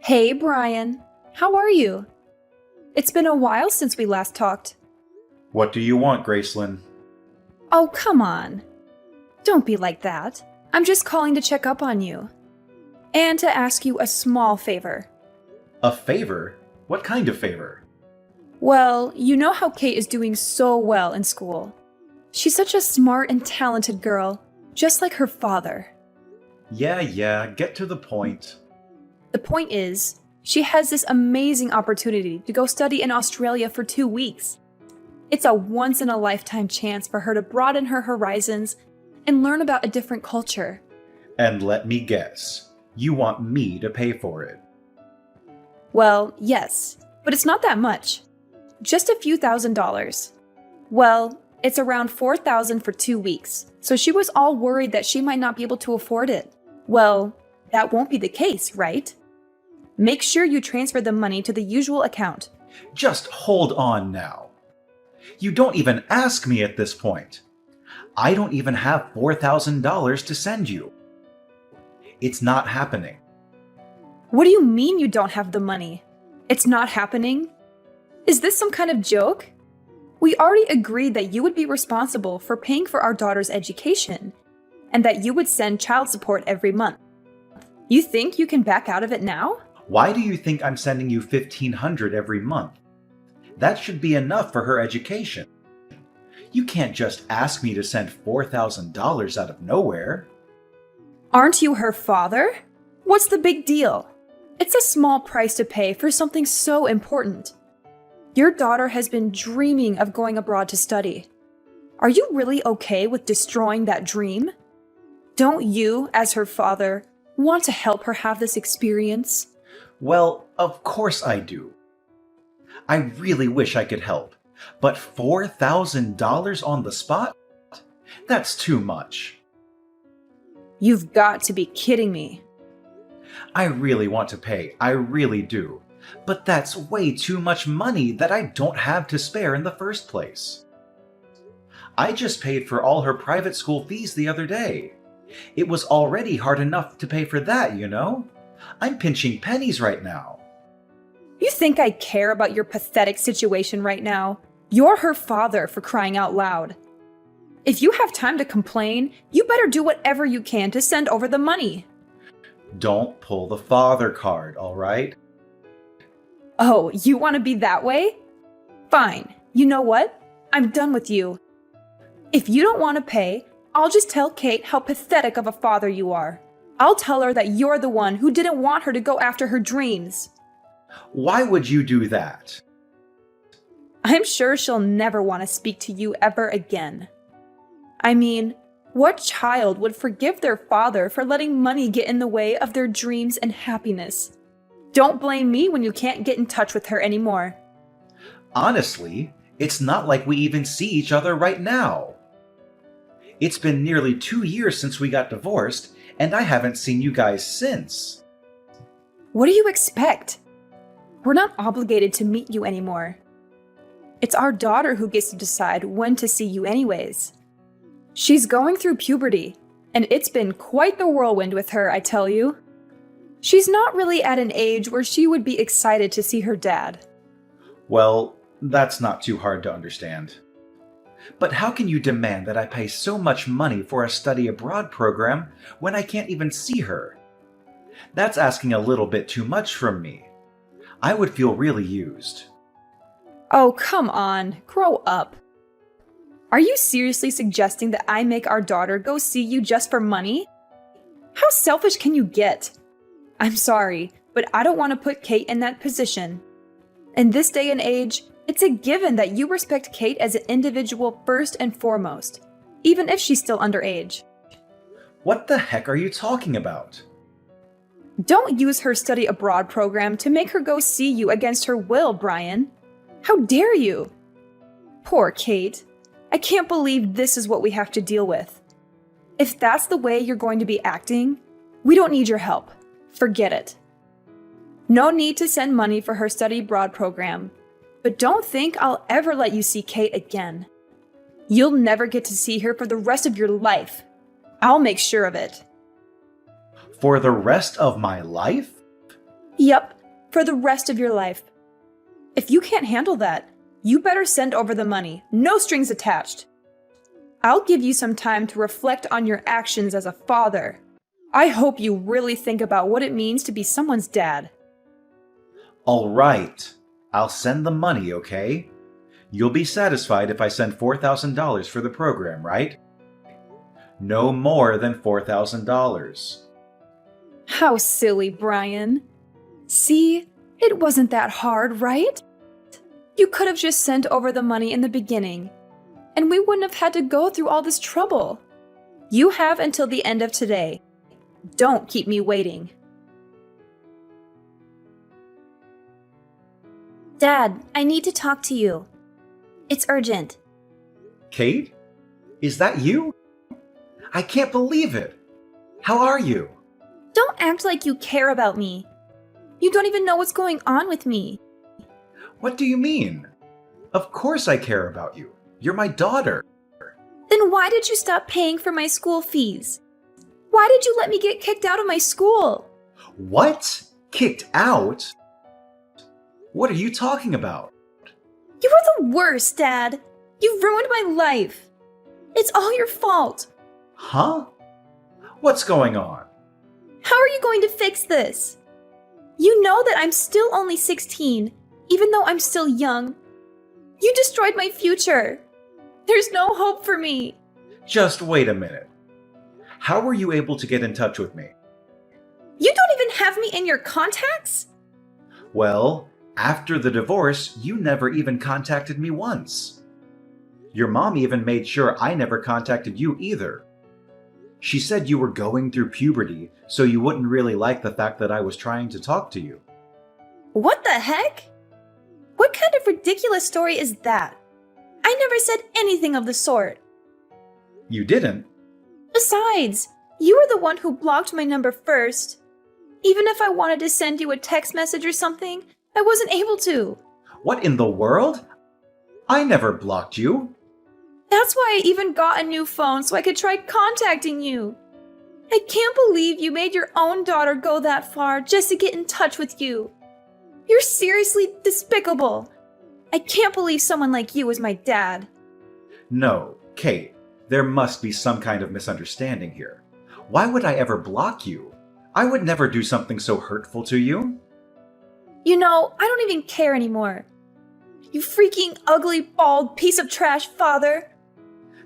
Hey, Brian. How are you? It's been a while since we last talked. What do you want, Gracelyn? Oh, come on. Don't be like that. I'm just calling to check up on you. And to ask you a small favor. A favor? What kind of favor? Well, you know how Kate is doing so well in school. She's such a smart and talented girl, just like her father. Yeah, get to the point. The point is, she has this amazing opportunity to go study in Australia for 2 weeks. It's a once-in-a-lifetime chance for her to broaden her horizons and learn about a different culture. And let me guess, you want me to pay for it. Well, yes, but it's not that much. Just a few $1,000s. Well, it's around $4,000 for 2 weeks, so she was all worried that she might not be able to afford it. Well, that won't be the case, right? Make sure you transfer the money to the usual account. Just hold on now. You don't even ask me at this point. I don't even have $4,000 to send you. It's not happening. What do you mean you don't have the money? It's not happening? Is this some kind of joke? We already agreed that you would be responsible for paying for our daughter's education, and that you would send child support every month. You think you can back out of it now? Why do you think I'm sending you $1,500 every month? That should be enough for her education. You can't just ask me to send $4,000 out of nowhere. Aren't you her father? What's the big deal? It's a small price to pay for something so important. Your daughter has been dreaming of going abroad to study. Are you really okay with destroying that dream? Don't you, as her father, want to help her have this experience? Well, of course I do. I really wish I could help, but $4,000 on the spot? That's too much. You've got to be kidding me. I really want to pay, I really do. But that's way too much money that I don't have to spare in the first place. I just paid for all her private school fees the other day. It was already hard enough to pay for that, you know? I'm pinching pennies right now. You think I care about your pathetic situation right now? You're her father, for crying out loud. If you have time to complain, you better do whatever you can to send over the money. Don't pull the father card, all right? Oh, you want to be that way? Fine. You know what? I'm done with you. If you don't want to pay, I'll just tell Kate how pathetic of a father you are. I'll tell her that you're the one who didn't want her to go after her dreams. Why would you do that? I'm sure she'll never want to speak to you ever again. I mean, what child would forgive their father for letting money get in the way of their dreams and happiness? Don't blame me when you can't get in touch with her anymore. Honestly, it's not like we even see each other right now. It's been nearly 2 years since we got divorced, and I haven't seen you guys since. What do you expect? We're not obligated to meet you anymore. It's our daughter who gets to decide when to see you anyways. She's going through puberty, and it's been quite the whirlwind with her, I tell you. She's not really at an age where she would be excited to see her dad. Well, that's not too hard to understand. But how can you demand that I pay so much money for a study abroad program when I can't even see her? That's asking a little bit too much from me. I would feel really used. Oh, come on, grow up. Are you seriously suggesting that I make our daughter go see you just for money? How selfish can you get? I'm sorry, but I don't want to put Kate in that position. In this day and age, it's a given that you respect Kate as an individual first and foremost, even if she's still underage. What the heck are you talking about? Don't use her study abroad program to make her go see you against her will, Brian. How dare you? Poor Kate. I can't believe this is what we have to deal with. If that's the way you're going to be acting, we don't need your help. Forget it. No need to send money for her study abroad program, but don't think I'll ever let you see Kate again. You'll never get to see her for the rest of your life. I'll make sure of it. For the rest of my life? Yep, for the rest of your life. If you can't handle that, you better send over the money, no strings attached. I'll give you some time to reflect on your actions as a father. I hope you really think about what it means to be someone's dad. All right, I'll send the money, okay? You'll be satisfied if I send $4,000 for the program, right? No more than $4,000. How silly, Brian. See, it wasn't that hard, right? You could have just sent over the money in the beginning, and we wouldn't have had to go through all this trouble. You have until the end of today. Don't keep me waiting. Dad, I need to talk to you. It's urgent. Kate? Is that you? I can't believe it. How are you? Don't act like you care about me. You don't even know what's going on with me. What do you mean? Of course I care about you. You're my daughter. Then why did you stop paying for my school fees? Why did you let me get kicked out of my school? What? Kicked out? What are you talking about? You were the worst, Dad. You ruined my life. It's all your fault. Huh? What's going on? How are you going to fix this? You know that I'm still only 16, even though I'm still young. You destroyed my future. There's no hope for me. Just wait a minute. How were you able to get in touch with me? You don't even have me in your contacts? Well, after the divorce, you never even contacted me once. Your mom even made sure I never contacted you either. She said you were going through puberty, so you wouldn't really like the fact that I was trying to talk to you. What the heck? What kind of ridiculous story is that? I never said anything of the sort. You didn't? Besides, you were the one who blocked my number first. Even if I wanted to send you a text message or something, I wasn't able to. What in the world? I never blocked you. That's why I even got a new phone so I could try contacting you. I can't believe you made your own daughter go that far just to get in touch with you. You're seriously despicable. I can't believe someone like you is my dad. No, Kate, there must be some kind of misunderstanding here. Why would I ever block you? I would never do something so hurtful to you. You know, I don't even care anymore. You freaking ugly, bald piece of trash, father.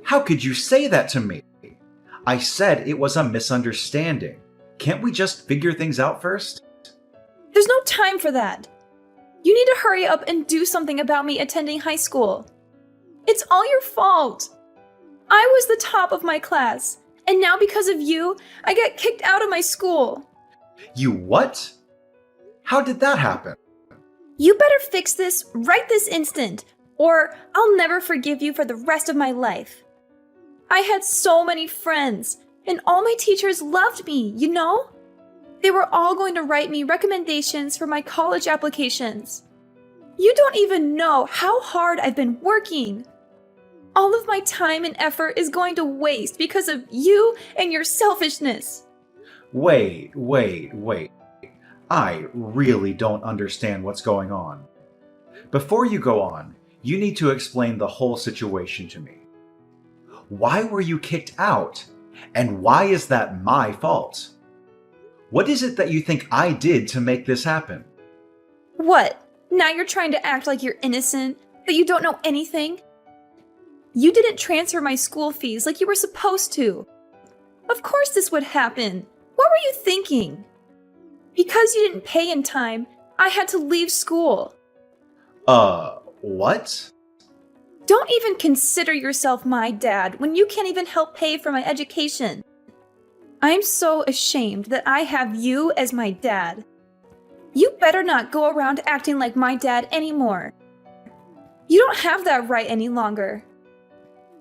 How could you say that to me? I said it was a misunderstanding. Can't we just figure things out first? There's no time for that. You need to hurry up and do something about me attending high school. It's all your fault. I was the top of my class, and now because of you, I got kicked out of my school. You what? How did that happen? You better fix this right this instant, or I'll never forgive you for the rest of my life. I had so many friends, and all my teachers loved me, you know? They were all going to write me recommendations for my college applications. You don't even know how hard I've been working. All of my time and effort is going to waste because of you and your selfishness. Wait. I really don't understand what's going on. Before you go on, you need to explain the whole situation to me. Why were you kicked out? And why is that my fault? What is it that you think I did to make this happen? What? Now you're trying to act like you're innocent, that you don't know anything? You didn't transfer my school fees like you were supposed to. Of course this would happen. What were you thinking? Because you didn't pay in time, I had to leave school. What? Don't even consider yourself my dad when you can't even help pay for my education. I'm so ashamed that I have you as my dad. You better not go around acting like my dad anymore. You don't have that right any longer.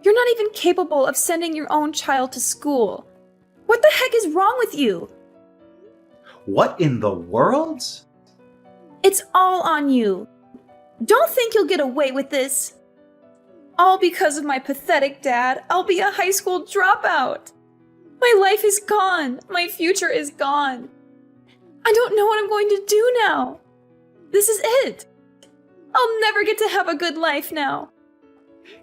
You're not even capable of sending your own child to school. What the heck is wrong with you? What in the world? It's all on you. Don't think you'll get away with this. All because of my pathetic dad, I'll be a high school dropout. My life is gone. My future is gone. I don't know what I'm going to do now. This is it. I'll never get to have a good life now.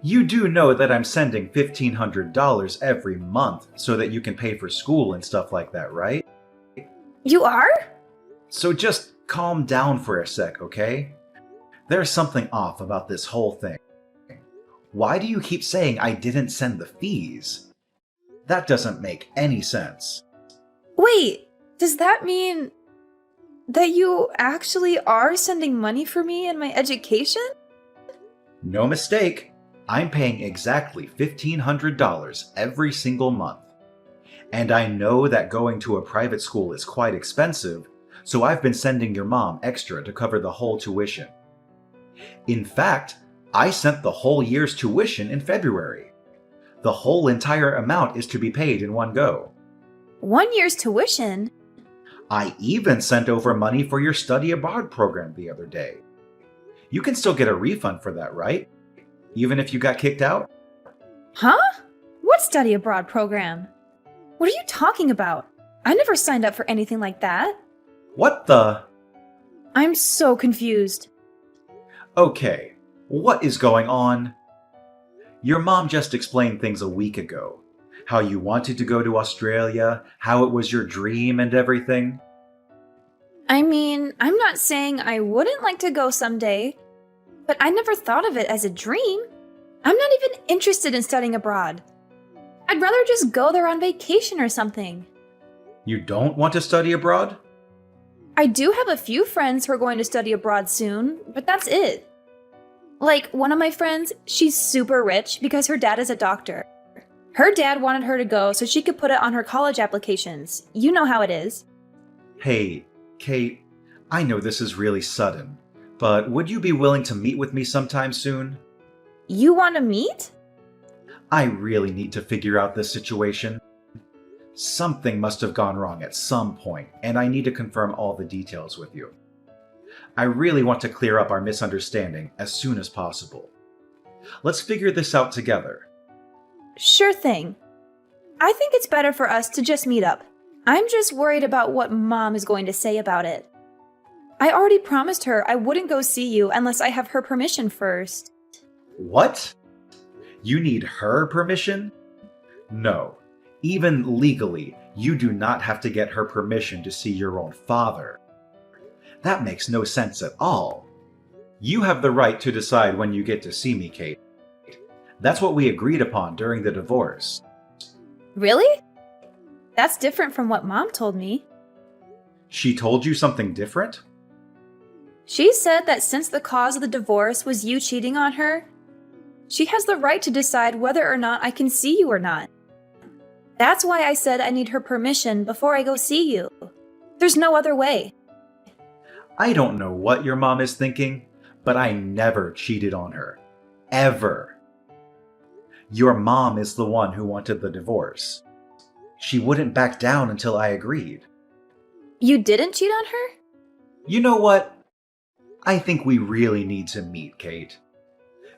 You do know that I'm sending $1,500 every month so that you can pay for school and stuff like that, right? You are? So just calm down for a sec, okay? There's something off about this whole thing. Why do you keep saying I didn't send the fees? That doesn't make any sense. Wait, does that mean that you actually are sending money for me and my education? No mistake. I'm paying exactly $1,500 every single month. And I know that going to a private school is quite expensive, so I've been sending your mom extra to cover the whole tuition. In fact, I sent the whole year's tuition in February. The whole entire amount is to be paid in one go. 1 year's tuition? I even sent over money for your study abroad program the other day. You can still get a refund for that, right? Even if you got kicked out? Huh? What study abroad program? What are you talking about? I never signed up for anything like that. What the? I'm so confused. Okay, what is going on? Your mom just explained things a week ago. How you wanted to go to Australia, how it was your dream and everything. I mean, I'm not saying I wouldn't like to go someday, but I never thought of it as a dream. I'm not even interested in studying abroad. I'd rather just go there on vacation or something. You don't want to study abroad? I do have a few friends who are going to study abroad soon, but that's it. Like, one of my friends, she's super rich because her dad is a doctor. Her dad wanted her to go so she could put it on her college applications. You know how it is. Hey, Kate, I know this is really sudden, but would you be willing to meet with me sometime soon? You want to meet? I really need to figure out this situation. Something must have gone wrong at some point, and I need to confirm all the details with you. I really want to clear up our misunderstanding as soon as possible. Let's figure this out together. Sure thing. I think it's better for us to just meet up. I'm just worried about what Mom is going to say about it. I already promised her I wouldn't go see you unless I have her permission first. What? You need her permission? No. Even legally, you do not have to get her permission to see your own father. That makes no sense at all. You have the right to decide when you get to see me, Kate. That's what we agreed upon during the divorce. Really? That's different from what Mom told me. She told you something different? She said that since the cause of the divorce was you cheating on her, she has the right to decide whether or not I can see you or not. That's why I said I need her permission before I go see you. There's no other way. I don't know what your mom is thinking, but I never cheated on her. Ever. Your mom is the one who wanted the divorce. She wouldn't back down until I agreed. You didn't cheat on her? You know what? I think we really need to meet, Kate.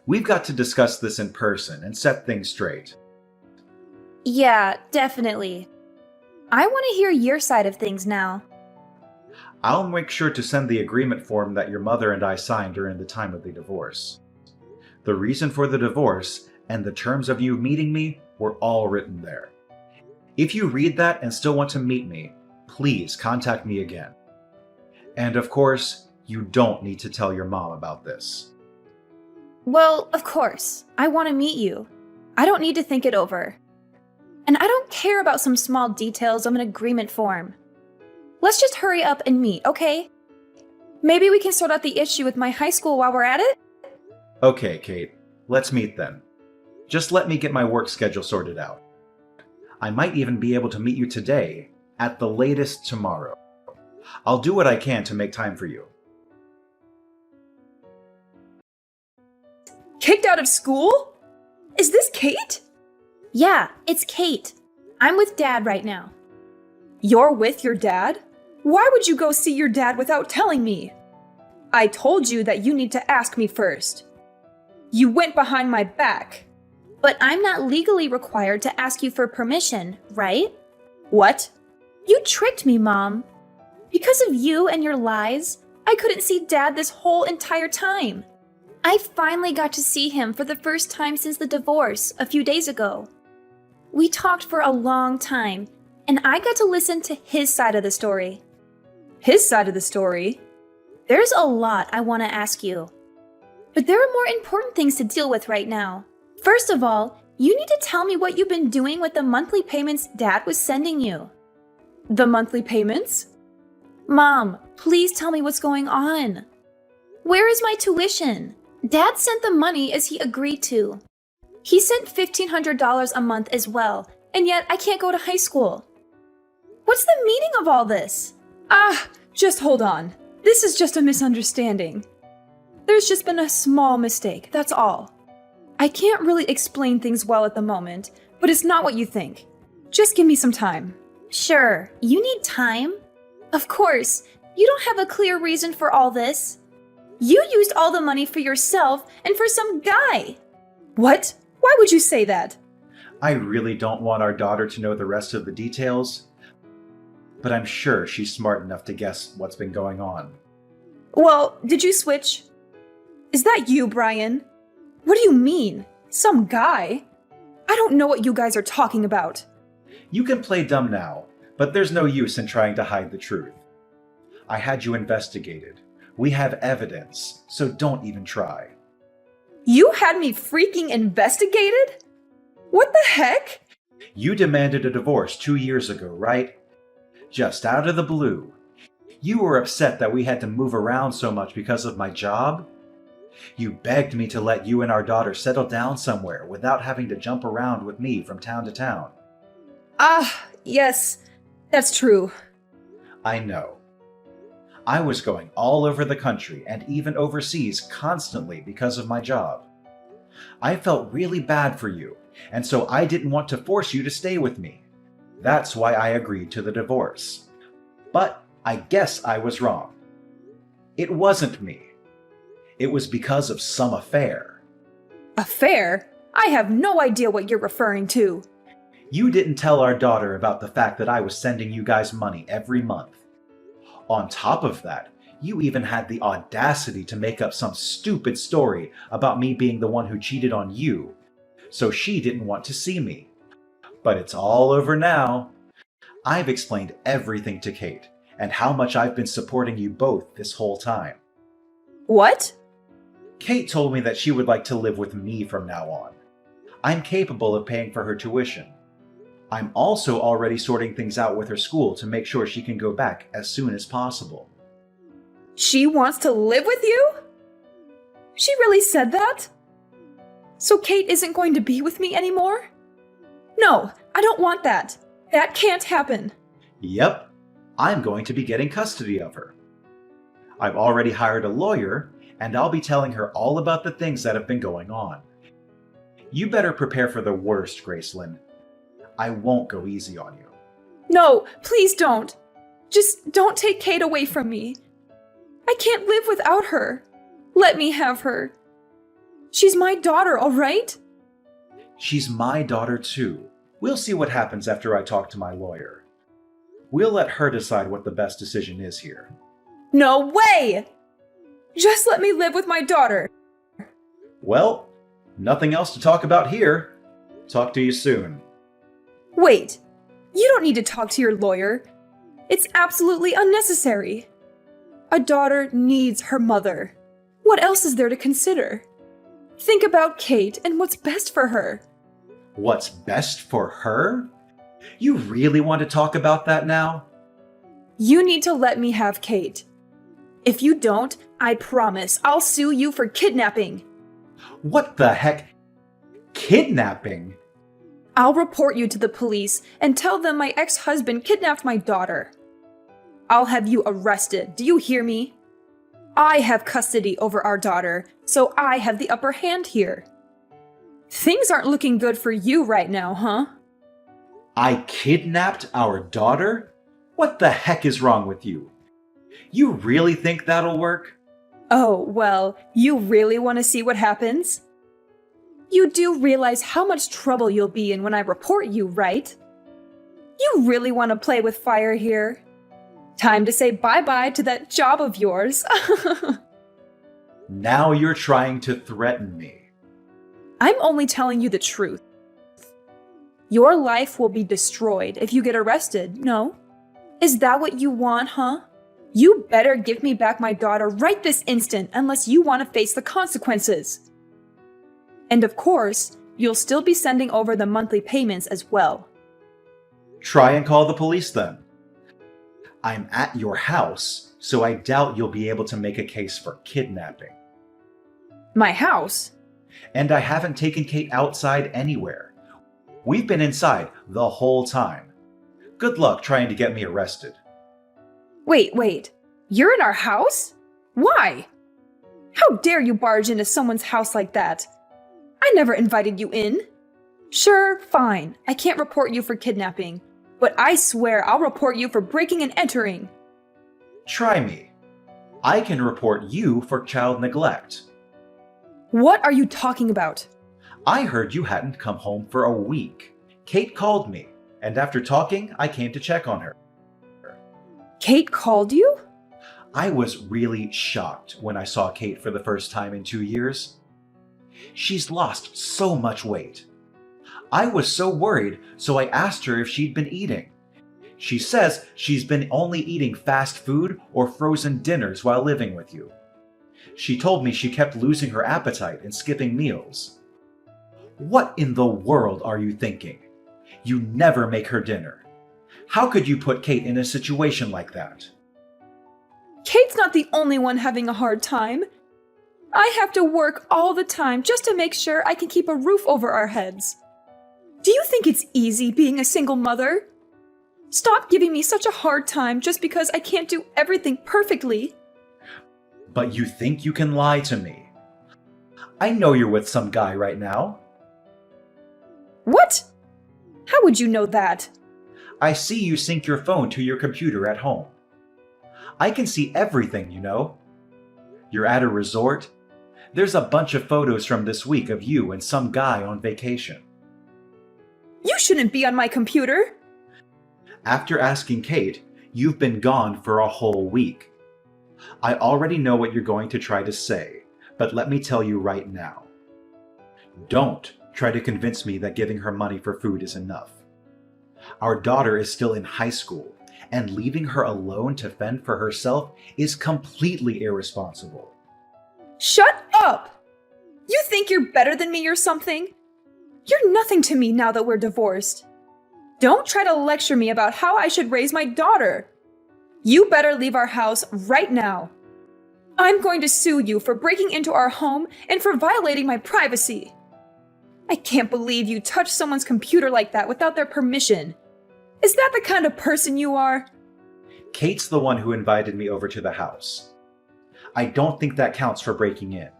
We've got to discuss this in person and set things straight. Yeah, definitely. I want to hear your side of things now. I'll make sure to send the agreement form that your mother and I signed during the time of the divorce. The reason for the divorce and the terms of you meeting me were all written there. If you read that and still want to meet me, please contact me again. And of course, you don't need to tell your mom about this. Well, of course. I want to meet you. I don't need to think it over. And I don't care about some small details of an agreement form. Let's just hurry up and meet, okay? Maybe we can sort out the issue with my high school while we're at it? Okay, Kate. Let's meet then. Just let me get my work schedule sorted out. I might even be able to meet you today, at the latest tomorrow. I'll do what I can to make time for you. Kicked out of school? Is this Kate? Yeah, it's Kate. I'm with Dad right now. You're with your dad? Why would you go see your dad without telling me? I told you that you need to ask me first. You went behind my back. But I'm not legally required to ask you for permission, right? What? You tricked me, Mom. Because of you and your lies, I couldn't see Dad this whole entire time. I finally got to see him for the first time since the divorce a few days ago. We talked for a long time, and I got to listen to his side of the story. His side of the story? There's a lot I want to ask you. But there are more important things to deal with right now. First of all, you need to tell me what you've been doing with the monthly payments Dad was sending you. The monthly payments? Mom, please tell me what's going on. Where is my tuition? Dad sent the money as he agreed to. He sent $1,500 a month as well, and yet I can't go to high school. What's the meaning of all this? Just hold on. This is just a misunderstanding. There's just been a small mistake, that's all. I can't really explain things well at the moment, but it's not what you think. Just give me some time. Sure, you need time. Of course, you don't have a clear reason for all this. You used all the money for yourself and for some guy. What? Why would you say that? I really don't want our daughter to know the rest of the details, but I'm sure she's smart enough to guess what's been going on. Well, did you switch? Is that you, Brian? What do you mean? Some guy? I don't know what you guys are talking about. You can play dumb now, but there's no use in trying to hide the truth. I had you investigated. We have evidence, so don't even try. You had me freaking investigated? What the heck? You demanded a divorce 2 years ago, right? Just out of the blue. You were upset that we had to move around so much because of my job. You begged me to let you and our daughter settle down somewhere without having to jump around with me from town to town. Yes, that's true. I know. I was going all over the country and even overseas constantly because of my job. I felt really bad for you, and so I didn't want to force you to stay with me. That's why I agreed to the divorce. But I guess I was wrong. It wasn't me. It was because of some affair. Affair? I have no idea what you're referring to. You didn't tell our daughter about the fact that I was sending you guys money every month. On top of that, you even had the audacity to make up some stupid story about me being the one who cheated on you, so she didn't want to see me. But it's all over now. I've explained everything to Kate, and how much I've been supporting you both this whole time. What? Kate told me that she would like to live with me from now on. I'm capable of paying for her tuition. I'm also already sorting things out with her school to make sure she can go back as soon as possible. She wants to live with you? She really said that? So Kate isn't going to be with me anymore? No, I don't want that. That can't happen. Yep, I'm going to be getting custody of her. I've already hired a lawyer, and I'll be telling her all about the things that have been going on. You better prepare for the worst, Gracelyn. I won't go easy on you. No, please don't. Just don't take Kate away from me. I can't live without her. Let me have her. She's my daughter, all right? She's my daughter too. We'll see what happens after I talk to my lawyer. We'll let her decide what the best decision is here. No way! Just let me live with my daughter. Well, nothing else to talk about here. Talk to you soon. Wait, you don't need to talk to your lawyer. It's absolutely unnecessary. A daughter needs her mother. What else is there to consider? Think about Kate and what's best for her. What's best for her? You really want to talk about that now? You need to let me have Kate. If you don't, I promise I'll sue you for kidnapping. What the heck? Kidnapping? I'll report you to the police and tell them my ex-husband kidnapped my daughter. I'll have you arrested, do you hear me? I have custody over our daughter, so I have the upper hand here. Things aren't looking good for you right now, huh? I kidnapped our daughter? What the heck is wrong with you? You really think that'll work? Oh, well, you really want to see what happens? You do realize how much trouble you'll be in when I report you, right? You really want to play with fire here? Time to say bye-bye to that job of yours. Now you're trying to threaten me. I'm only telling you the truth. Your life will be destroyed if you get arrested, no? Is that what you want, huh? You better give me back my daughter right this instant unless you want to face the consequences. And of course, you'll still be sending over the monthly payments as well. Try and call the police then. I'm at your house, so I doubt you'll be able to make a case for kidnapping. My house? And I haven't taken Kate outside anywhere. We've been inside the whole time. Good luck trying to get me arrested. Wait. You're in our house? Why? How dare you barge into someone's house like that? I never invited you in. Sure, fine. I can't report you for kidnapping. But I swear I'll report you for breaking and entering. Try me. I can report you for child neglect. What are you talking about? I heard you hadn't come home for a week. Kate called me, and after talking, I came to check on her. Kate called you? I was really shocked when I saw Kate for the first time in 2 years. She's lost so much weight. I was so worried, so I asked her if she'd been eating. She says she's been only eating fast food or frozen dinners while living with you. She told me she kept losing her appetite and skipping meals. What in the world are you thinking? You never make her dinner. How could you put Kate in a situation like that? Kate's not the only one having a hard time. I have to work all the time just to make sure I can keep a roof over our heads. Do you think it's easy being a single mother? Stop giving me such a hard time just because I can't do everything perfectly. But you think you can lie to me. I know you're with some guy right now. What? How would you know that? I see you sync your phone to your computer at home. I can see everything, you know. You're at a resort. There's a bunch of photos from this week of you and some guy on vacation. You shouldn't be on my computer. After asking Kate, you've been gone for a whole week. I already know what you're going to try to say, but let me tell you right now. Don't try to convince me that giving her money for food is enough. Our daughter is still in high school, and leaving her alone to fend for herself is completely irresponsible. Shut up! You think you're better than me or something? You're nothing to me now that we're divorced. Don't try to lecture me about how I should raise my daughter. You better leave our house right now. I'm going to sue you for breaking into our home and for violating my privacy. I can't believe you touched someone's computer like that without their permission. Is that the kind of person you are? Kate's the one who invited me over to the house. I don't think that counts for breaking in.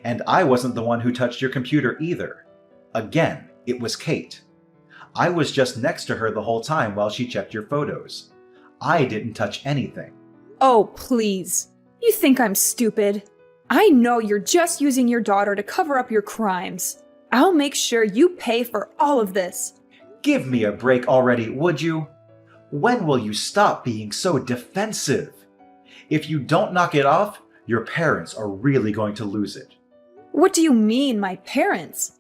And I wasn't the one who touched your computer either. Again, it was Kate. I was just next to her the whole time while she checked your photos. I didn't touch anything. Oh, please. You think I'm stupid? I know you're just using your daughter to cover up your crimes. I'll make sure you pay for all of this. Give me a break already, would you? When will you stop being so defensive? If you don't knock it off, your parents are really going to lose it. What do you mean, my parents?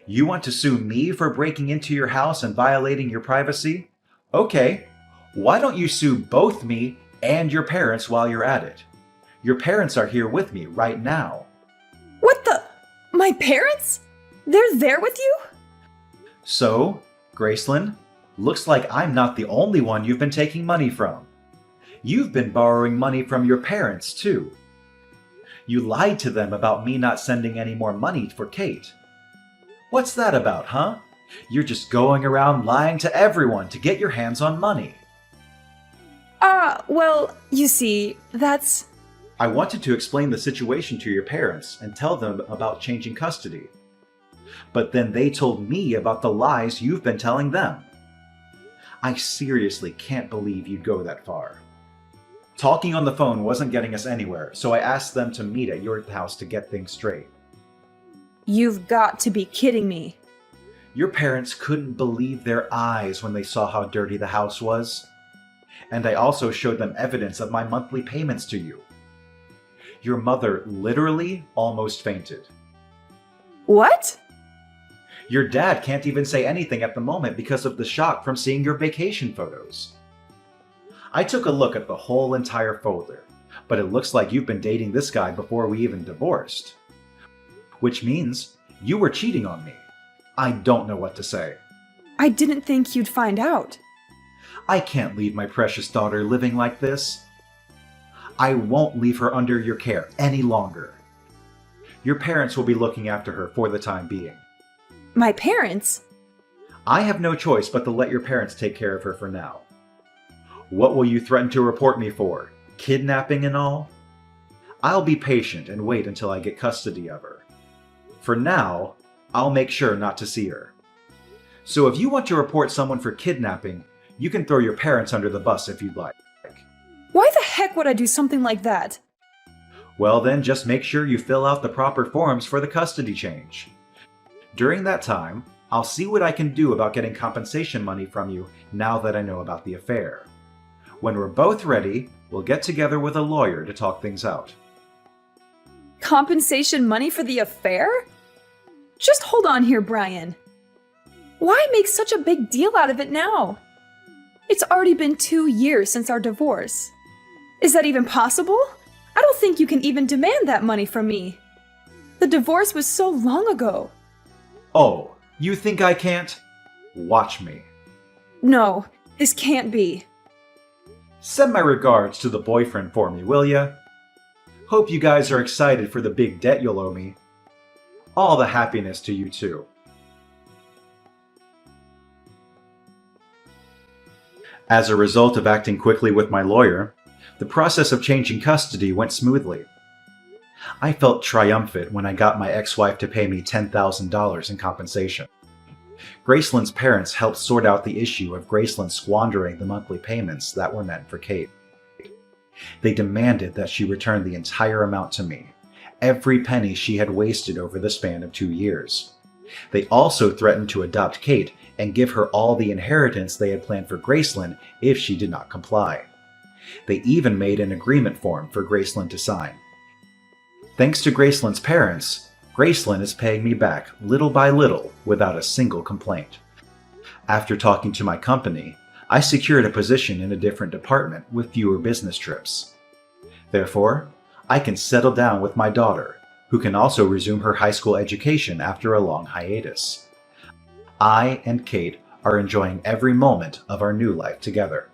You want to sue me for breaking into your house and violating your privacy? Okay, why don't you sue both me and your parents while you're at it? Your parents are here with me right now. What the? My parents? They're there with you? So, Gracelyn, looks like I'm not the only one you've been taking money from. You've been borrowing money from your parents, too. You lied to them about me not sending any more money for Kate. What's that about, huh? You're just going around lying to everyone to get your hands on money. Well, you see, that's... I wanted to explain the situation to your parents and tell them about changing custody. But then they told me about the lies you've been telling them. I seriously can't believe you'd go that far. Talking on the phone wasn't getting us anywhere, so I asked them to meet at your house to get things straight. You've got to be kidding me. Your parents couldn't believe their eyes when they saw how dirty the house was. And I also showed them evidence of my monthly payments to you. Your mother literally almost fainted. What? Your dad can't even say anything at the moment because of the shock from seeing your vacation photos. I took a look at the whole entire folder, but it looks like you've been dating this guy before we even divorced. Which means you were cheating on me. I don't know what to say. I didn't think you'd find out. I can't leave my precious daughter living like this. I won't leave her under your care any longer. Your parents will be looking after her for the time being. My parents? I have no choice but to let your parents take care of her for now. What will you threaten to report me for? Kidnapping and all? I'll be patient and wait until I get custody of her. For now, I'll make sure not to see her. So if you want to report someone for kidnapping, you can throw your parents under the bus if you'd like. Why the heck would I do something like that? Well then, just make sure you fill out the proper forms for the custody change. During that time, I'll see what I can do about getting compensation money from you now that I know about the affair. When we're both ready, we'll get together with a lawyer to talk things out. Compensation money for the affair? Just hold on here, Brian. Why make such a big deal out of it now? It's already been 2 years since our divorce. Is that even possible? I don't think you can even demand that money from me. The divorce was so long ago. Oh, you think I can't? Watch me. No, this can't be. Send my regards to the boyfriend for me, will ya? Hope you guys are excited for the big debt you'll owe me. All the happiness to you too. As a result of acting quickly with my lawyer, the process of changing custody went smoothly. I felt triumphant when I got my ex-wife to pay me $10,000 in compensation. Gracelyn's parents helped sort out the issue of Gracelyn squandering the monthly payments that were meant for Kate. They demanded that she return the entire amount to me, every penny she had wasted over the span of 2 years. They also threatened to adopt Kate and give her all the inheritance they had planned for Gracelyn if she did not comply. They even made an agreement form for Gracelyn to sign. Thanks to Gracelyn's parents, Gracelyn is paying me back little by little without a single complaint. After talking to my company, I secured a position in a different department with fewer business trips. Therefore, I can settle down with my daughter, who can also resume her high school education after a long hiatus. I and Kate are enjoying every moment of our new life together.